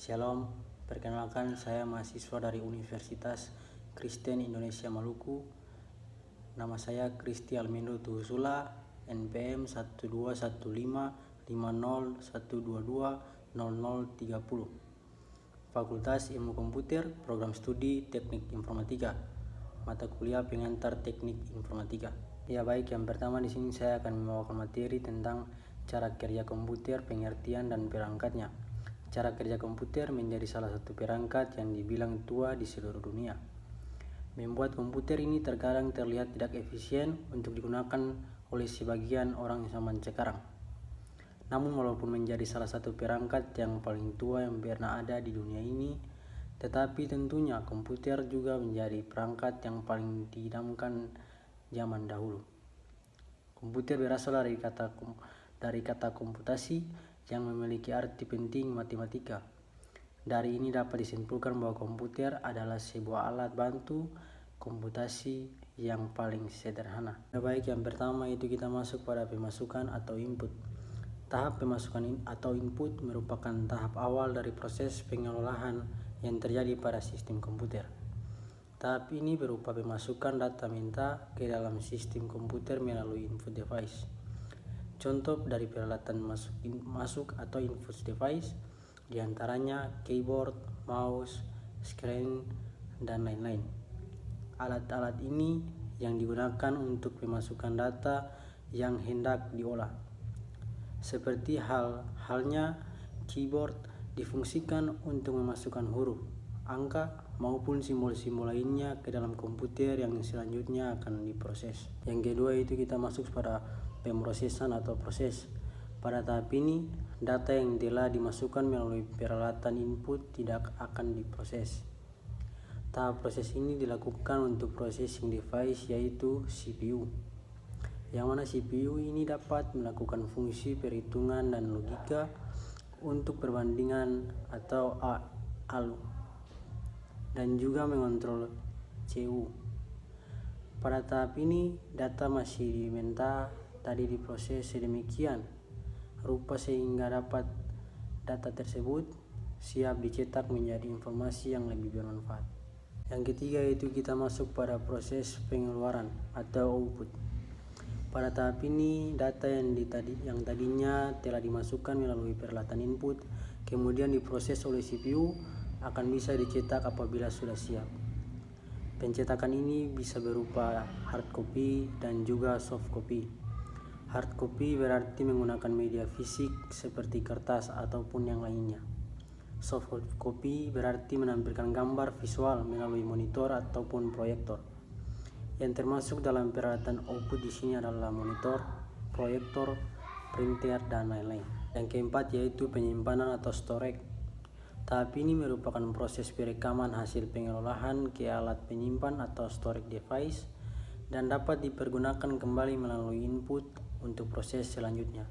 Shalom, perkenalkan saya mahasiswa dari Universitas Kristen Indonesia Maluku. Nama saya Kristi Almendo Tuhusula, NPM 121550122030. Fakultas Ilmu Komputer, Program Studi Teknik Informatika, mata kuliah pengantar Teknik Informatika. Ya baik, yang pertama di sini saya akan membawakan materi tentang cara kerja komputer, pengertian dan perangkatnya. Cara kerja komputer menjadi salah satu perangkat yang dibilang tua di seluruh dunia. Membuat komputer ini terkadang terlihat tidak efisien untuk digunakan oleh sebagian orang zaman sekarang. Namun walaupun menjadi salah satu perangkat yang paling tua yang pernah ada di dunia ini, tetapi tentunya komputer juga menjadi perangkat yang paling diidamkan zaman dahulu. Komputer berasal dari kata komputasi yang memiliki arti penting matematika. Dari ini dapat disimpulkan bahwa komputer adalah sebuah alat bantu komputasi yang paling sederhana. Baik, yang pertama itu kita masuk pada pemasukan atau input. Tahap pemasukan atau input merupakan tahap awal dari proses pengelolaan yang terjadi pada sistem komputer. Tahap ini berupa pemasukan data minta ke dalam sistem komputer melalui input device. Contoh dari peralatan masuk atau input device diantaranya keyboard, mouse, screen, dan lain-lain. Alat-alat ini yang digunakan untuk pemasukan data yang hendak diolah. Seperti halnya keyboard difungsikan untuk memasukkan huruf, angka, maupun simbol-simbol lainnya ke dalam komputer yang selanjutnya akan diproses. Yang kedua itu kita masuk pada pemrosesan atau proses. Pada tahap ini, data yang telah dimasukkan melalui peralatan input tidak akan diproses. Tahap proses ini dilakukan untuk processing device yaitu CPU. Yang mana CPU ini dapat melakukan fungsi perhitungan dan logika untuk perbandingan atau ALU dan juga mengontrol CU. Pada tahap ini, data masih diminta tadi diproses sedemikian rupa sehingga dapat data tersebut siap dicetak menjadi informasi yang lebih bermanfaat. Yang ketiga itu kita masuk pada proses pengeluaran atau output. Pada tahap ini, data yang tadinya telah dimasukkan melalui peralatan input kemudian diproses oleh CPU akan bisa dicetak apabila sudah siap. Pencetakan ini bisa berupa hard copy dan juga soft copy. Hard copy berarti menggunakan media fisik seperti kertas ataupun yang lainnya. Soft copy berarti menampilkan gambar visual melalui monitor ataupun proyektor. Yang termasuk dalam peralatan output di sini adalah monitor, proyektor, printer, dan lain-lain. Yang keempat yaitu penyimpanan atau storage. Tahap ini merupakan proses perekaman hasil pengelolaan ke alat penyimpan atau storage device dan dapat dipergunakan kembali melalui input untuk proses selanjutnya.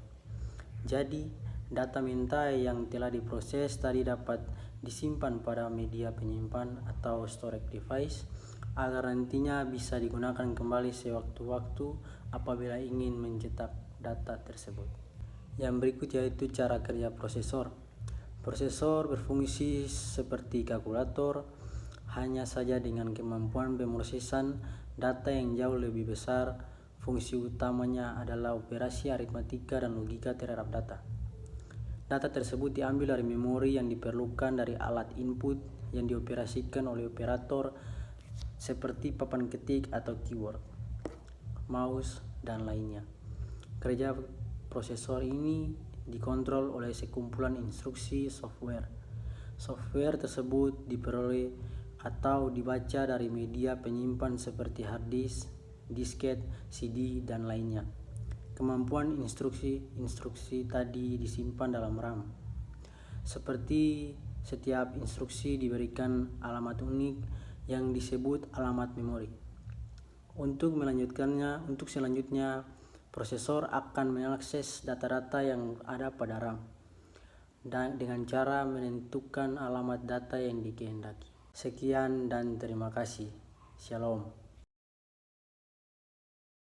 Jadi, data minta yang telah diproses tadi dapat disimpan pada media penyimpan atau storage device agar nantinya bisa digunakan kembali sewaktu-waktu apabila ingin mencetak data tersebut. Yang berikut yaitu cara kerja prosesor. Prosesor berfungsi seperti kalkulator, hanya saja dengan kemampuan pemrosesan data yang jauh lebih besar. Fungsi utamanya adalah operasi aritmatika dan logika terhadap data. Data tersebut diambil dari memori yang diperlukan dari alat input yang dioperasikan oleh operator seperti papan ketik atau keyboard, mouse, dan lainnya. Kerja prosesor ini dikontrol oleh sekumpulan instruksi software. Software tersebut diperoleh atau dibaca dari media penyimpan seperti hard disk, disket, CD, dan lainnya. Kemampuan instruksi tadi disimpan dalam RAM. Seperti setiap instruksi diberikan alamat unik yang disebut alamat memori. Untuk selanjutnya, prosesor akan mengakses data-data yang ada pada RAM dan dengan cara menentukan alamat data yang dikehendaki. Sekian dan terima kasih. Shalom.